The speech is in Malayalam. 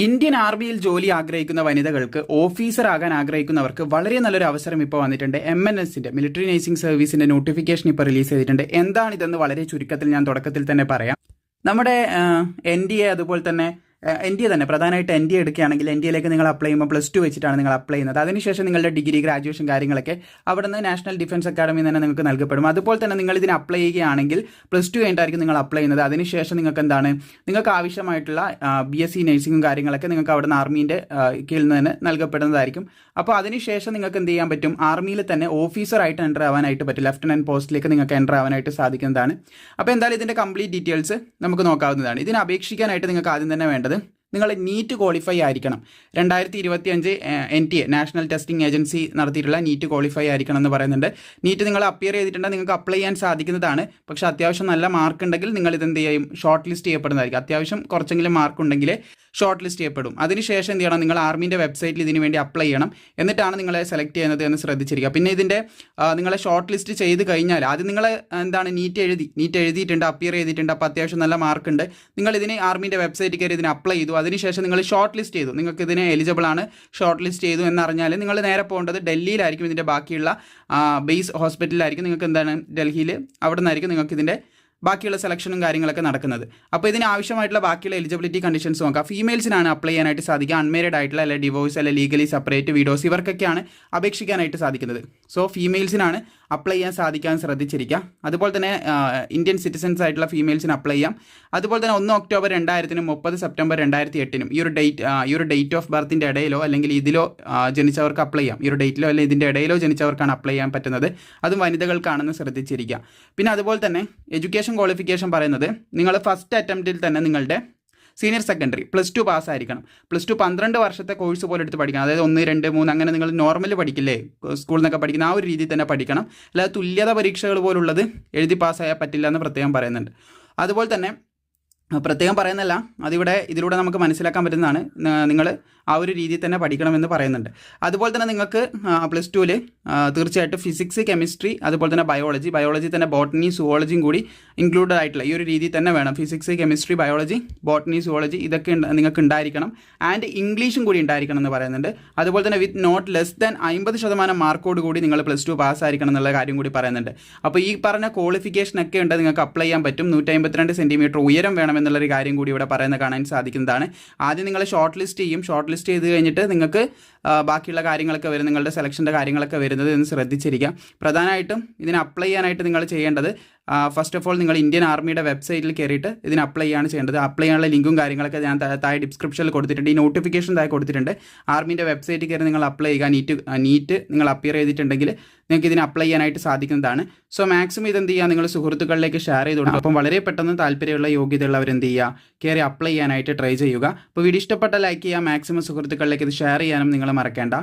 ഇന്ത്യൻ ആർമിയിൽ ജോലി ആഗ്രഹിക്കുന്ന വനിതകൾക്ക് ഓഫീസർ ആകാൻ ആഗ്രഹിക്കുന്നവർക്ക് വളരെ നല്ലൊരു അവസരം ഇപ്പോൾ വന്നിട്ടുണ്ട്. MNSന്റെ മിലിറ്ററി നഴ്സിംഗ് സർവീസിന്റെ നോട്ടിഫിക്കേഷൻ ഇപ്പോൾ റിലീസ് ചെയ്തിട്ടുണ്ട്. എന്താണിതെന്ന് വളരെ ചുരുക്കത്തിൽ ഞാൻ തുടക്കത്തിൽ തന്നെ പറയാം. നമ്മുടെ NDA അതുപോലെ തന്നെ NDA തന്നെ പ്രധാനമായിട്ട് NDA എടുക്കുകയാണെങ്കിൽ NDAയിലേക്ക് നിങ്ങൾ അപ്ലൈ ചെയ്യുമ്പോൾ +2 വെച്ചിട്ടാണ് നിങ്ങൾ അപ്ലൈ ചെയ്യുന്നത്. അതിനുശേഷം നിങ്ങളുടെ ഡിഗ്രി ഗ്രാജുവേഷൻ കാര്യങ്ങളൊക്കെ അവിടെ നിന്ന് നാഷണൽ ഡിഫൻസ് അക്കാഡമിയിൽ തന്നെ നിങ്ങൾക്ക് നൽകപ്പെടും. അതുപോലെ തന്നെ നിങ്ങൾ ഇതിന് അപ്ലൈ ചെയ്യുകയാണെങ്കിൽ +2 കഴിഞ്ഞിട്ടായിരിക്കും നിങ്ങൾ അപ്ലൈ ചെയ്യുന്നത്. അതിനുശേഷം നിങ്ങൾക്ക് എന്താണ് നിങ്ങൾക്ക് ആവശ്യമായിട്ടുള്ള BSc നഴ്സിംഗും കാര്യങ്ങളൊക്കെ നിങ്ങൾക്ക് അവിടെ നിന്ന് ആർമീൻ്റെ കീഴിൽ നിന്ന് തന്നെ നൽകപ്പെടുന്നതായിരിക്കും. അപ്പോൾ അതിനുശേഷം നിങ്ങൾക്ക് എന്ത് ചെയ്യാൻ പറ്റും, ആർമിയിൽ തന്നെ ഓഫീസറായിട്ട് എൻ്റർ ആവാനായിട്ട് പറ്റും. ലെഫ്റ്റനൻറ്റ് പോസ്റ്റിലേക്ക് നിങ്ങൾക്ക് എൻ്റർ ആവാനായിട്ട് സാധിക്കുന്നതാണ്. അപ്പോൾ എന്തായാലും ഇതിൻ്റെ കംപ്ലീറ്റ് ഡീറ്റെയിൽസ് നമുക്ക് നോക്കാവുന്നതാണ്. ഇതിന് അപേക്ഷിക്കാനായിട്ട് നിങ്ങൾക്ക് ആദ്യം തന്നെ വേണ്ടത് നിങ്ങൾ നീറ്റ് ക്വാളിഫൈ ആയിരിക്കണം. 2025 NTA നാഷണൽ ടെസ്റ്റിംഗ് ഏജൻസി നടത്തിയിട്ടുള്ള നീറ്റ് ക്വാളിഫൈ ആയിരിക്കണം എന്ന് പറയുന്നുണ്ട്. നീറ്റ് നിങ്ങൾ അപ്പിയർ ചെയ്തിട്ടുണ്ടെങ്കിൽ നിങ്ങൾക്ക് അപ്ലൈ ചെയ്യാൻ സാധിക്കുന്നതാണ്. പക്ഷേ അത്യാവശ്യം നല്ല മാർക്ക് ഉണ്ടെങ്കിൽ നിങ്ങൾ ഇതെന്ത് ചെയ്യും, ഷോർട്ട് ലിസ്റ്റ് ചെയ്യപ്പെടുന്നതായിരിക്കും. അത്യാവശ്യം കുറച്ചെങ്കിലും മാർക്ക് ഉണ്ടെങ്കിൽ ഷോർട്ട് ലിസ്റ്റ് ചെയ്യപ്പെടും. അതിനുശേഷം എന്ത് ചെയ്യണം, നിങ്ങൾ ആർമീൻ്റെ വെബ്സൈറ്റിൽ ഇതിന് വേണ്ടി അപ്ലൈ ചെയ്യണം. എന്നിട്ടാണ് നിങ്ങളെ സെലക്ട് ചെയ്യുന്നത് എന്ന് ശ്രദ്ധിച്ചിരിക്കുക. പിന്നെ ഇതിൻ്റെ നിങ്ങളെ ഷോർട്ട് ലിസ്റ്റ് ചെയ്ത് കഴിഞ്ഞാൽ ആദ്യം നിങ്ങൾ എന്താണ് നീറ്റ് എഴുതിയിട്ടുണ്ട്, അപ്പിയർ ചെയ്തിട്ടുണ്ട്, അപ്പോൾ അത്യാവശ്യം നല്ല മാർക്ക് ഉണ്ട്. നിങ്ങൾ ഇതിന് ആർമീൻ്റെ വെബ്സൈറ്റിൽ കയറി ഇതിന് അപ്ലൈ ചെയ്തു. അതിനുശേഷം നിങ്ങൾ ഷോർട്ട് ലിസ്റ്റ് ചെയ്തു, നിങ്ങൾക്ക് ഇതിന് എലിജിബിൾ ആണ്, ഷോർട്ട് ലിസ്റ്റ് ചെയ്തു എന്നറിഞ്ഞാൽ നിങ്ങൾ നേരെ പോകേണ്ടത് ഡൽഹിയിലായിരിക്കും. ഇതിൻ്റെ ബാക്കിയുള്ള ബേസ് ഹോസ്പിറ്റലിലായിരിക്കും. നിങ്ങൾക്ക് എന്താണ് ഡൽഹിയിൽ അവിടെ നിന്നായിരിക്കും നിങ്ങൾക്ക് ഇതിൻ്റെ ബാക്കിയുള്ള സെലക്ഷനും കാര്യങ്ങളൊക്കെ നടക്കുന്നത്. അപ്പോൾ ഇതിന് ആവശ്യമായിട്ടുള്ള ബാക്കിയുള്ള എലിജിബിലിറ്റി കണ്ടീഷൻസ് നോക്കാം. ഫീമെയിൽസിനാണ് അപ്ലൈ ചെയ്യാനായിട്ട് സാധിക്കുക. അൺമേരിഡ് ആയിട്ടുള്ള അല്ലെ ഡിവോഴ്സ് അല്ലെ ലീഗലി സെപ്പറേറ്റ് വിഡോസ് ഇവർക്കൊക്കെയാണ് അപേക്ഷിക്കാനായിട്ട് സാധിക്കുന്നത്. സോ ഫീമെയിൽസിനാണ് അപ്ലൈ ചെയ്യാൻ സാധിക്കാൻ ശ്രദ്ധിച്ചിരിക്കുക. അതുപോലെ തന്നെ ഇന്ത്യൻ സിറ്റിസൺസ് ആയിട്ടുള്ള ഫീമെയിൽസിന് അപ്ലൈ ചെയ്യാം. അതുപോലെ തന്നെ 1 ഒക്ടോബർ 2000-നും 30 സെപ്റ്റംബർ 2008-നും ഈ ഒരു ഡേറ്റ് ഓഫ് ബർത്തിൻ്റെ ഇടയിലോ അല്ലെങ്കിൽ ഇതിലോ ജനിച്ചവർക്ക് അപ്ലൈ ചെയ്യാം. ഈ ഒരു ഡേറ്റിലോ അല്ലെങ്കിൽ ഇതിൻ്റെ ഇടയിലോ ജനിച്ചവർക്കാണ് അപ്ലൈ ചെയ്യാൻ പറ്റുന്നത്. അതും വനിതകൾക്കാണെന്ന് ശ്രദ്ധിച്ചിരിക്കുക. പിന്നെ അതുപോലെ തന്നെ എഡ്യൂക്കേഷൻ ക്വാളിഫിക്കേഷൻ പറയുന്നത് നിങ്ങൾ ഫസ്റ്റ് അറ്റംപ്റ്റിൽ തന്നെ നിങ്ങളുടെ സീനിയർ സെക്കൻഡറി +2 പാസ്സായിരിക്കണം. +2 12 വർഷത്തെ കോഴ്സ് പോലെ എടുത്ത് പഠിക്കണം. അതായത് 1, 2, 3 അങ്ങനെ നിങ്ങൾ നോർമൽ പഠിക്കില്ലേ, സ്കൂളിൽ നിന്നൊക്കെ പഠിക്കുന്ന ആ ഒരു രീതിയിൽ തന്നെ പഠിക്കണം. അല്ലാതെ തുല്യത പരീക്ഷകൾ പോലുള്ളത് എഴുതി പാസ്സായാൽ പറ്റില്ല എന്ന് പ്രത്യേകം പറയുന്നുണ്ട്. അതുപോലെ തന്നെ പ്രത്യേകം പറയുന്നല്ല, ഇതിലൂടെ നമുക്ക് മനസ്സിലാക്കാൻ പറ്റുന്നതാണ്, നിങ്ങൾ ആ ഒരു രീതിയിൽ തന്നെ പഠിക്കണമെന്ന് പറയുന്നുണ്ട്. അതുപോലെ തന്നെ നിങ്ങൾക്ക് +2-ൽ തീർച്ചയായിട്ടും ഫിസിക്സ്, കെമിസ്ട്രി, അതുപോലെ തന്നെ ബയോളജി തന്നെ ബോട്ടണി, സുവോളജിയും കൂടി ഇൻക്ലൂഡഡ് ആയിട്ടുള്ള ഈ ഒരു രീതിയിൽ തന്നെ വേണം. Physics, chemistry, biology, botany, zoology ഇതൊക്കെ നിങ്ങൾക്ക് ഉണ്ടായിരിക്കണം. ആൻഡ് ഇംഗ്ലീഷും കൂടി ഉണ്ടായിരിക്കണം എന്ന് പറയുന്നുണ്ട്. അതുപോലെ തന്നെ വിത്ത് നോട്ട് ലെസ് ദാൻ 50% മാർക്കോട് കൂടി നിങ്ങൾ +2 പാസ്സായിരിക്കണം എന്നുള്ള കാര്യം കൂടി പറയുന്നുണ്ട്. അപ്പോൾ ഈ പറഞ്ഞ ക്വാളിഫിക്കേഷനൊക്കെ ഉണ്ട്, നിങ്ങൾക്ക് അപ്ലൈ ചെയ്യാൻ പറ്റും. 152 സെൻറ്റിമീറ്റർ ഉയരം വേണമെന്നുള്ളൊരു കാര്യം കൂടി ഇവിടെ പറയുന്നത് കാണാൻ സാധിക്കുന്നതാണ്. ആദ്യം നിങ്ങൾ ഷോർട്ട് ലിസ്റ്റ് ചെയ്യും. ഷോർട്ട് ലിസ്റ്റ് ചെയ്ത് കഴിഞ്ഞിട്ട് നിങ്ങൾക്ക് ബാക്കിയുള്ള കാര്യങ്ങളൊക്കെ വരും, നിങ്ങളുടെ സെലക്ഷൻ്റെ കാര്യങ്ങളൊക്കെ വരുന്നത് എന്ന് ശ്രദ്ധിച്ചിരിക്കുക. പ്രധാനമായിട്ടും ഇതിന് അപ്ലൈ ചെയ്യാനായിട്ട് നിങ്ങൾ ചെയ്യേണ്ടത് ഫസ്റ്റ് ഓഫ് ഓൾ നിങ്ങൾ ഇന്ത്യൻ ആർമിയുടെ വെബ്സൈറ്റിൽ കയറിയിട്ട് ഇതിന് അപ്ലൈ ചെയ്യാണ് ചെയ്യേണ്ടത്. അപ്ലൈ ചെയ്യാനുള്ള ലിങ്കും കാര്യങ്ങളൊക്കെ ഞാൻ താഴെ ഡിസ്ക്രിപ്ഷനിൽ കൊടുത്തിട്ടുണ്ട്. ഈ നോട്ടിഫിക്കേഷൻ താഴെ കൊടുത്തിട്ടുണ്ട്. ആർമിൻ്റെ വെബ്സൈറ്റിൽ കയറി നിങ്ങൾ അപ്ലൈ ചെയ്യുക. നീറ്റ് നിങ്ങൾ അപ്പിയർ ചെയ്തിട്ടുണ്ടെങ്കിൽ നിങ്ങൾക്ക് ഇതിന് അപ്ലൈ ചെയ്യാനായിട്ട് സാധിക്കുന്നതാണ്. സോ മാക്സിമം ഇതെന്ത് ചെയ്യുക, നിങ്ങൾ സുഹൃത്തുക്കളിലേക്ക് ഷെയർ ചെയ്ത് കൊടുക്കുക. അപ്പം വളരെ പെട്ടെന്ന് താല്പര്യമുള്ള യോഗ്യതയുള്ളവർ എന്ത് ചെയ്യുക, കയറി അപ്ലൈ ചെയ്യാനായിട്ട് ട്രൈ ചെയ്യുക. അപ്പോൾ വീഡിയോ ഇഷ്ടപ്പെട്ട ലൈക്ക് ചെയ്യുക, മാക്സിമം സുഹൃത്തുക്കളിലേക്ക് ഇത് ഷെയർ ചെയ്യാനും നിങ്ങൾ മറക്കേണ്ട.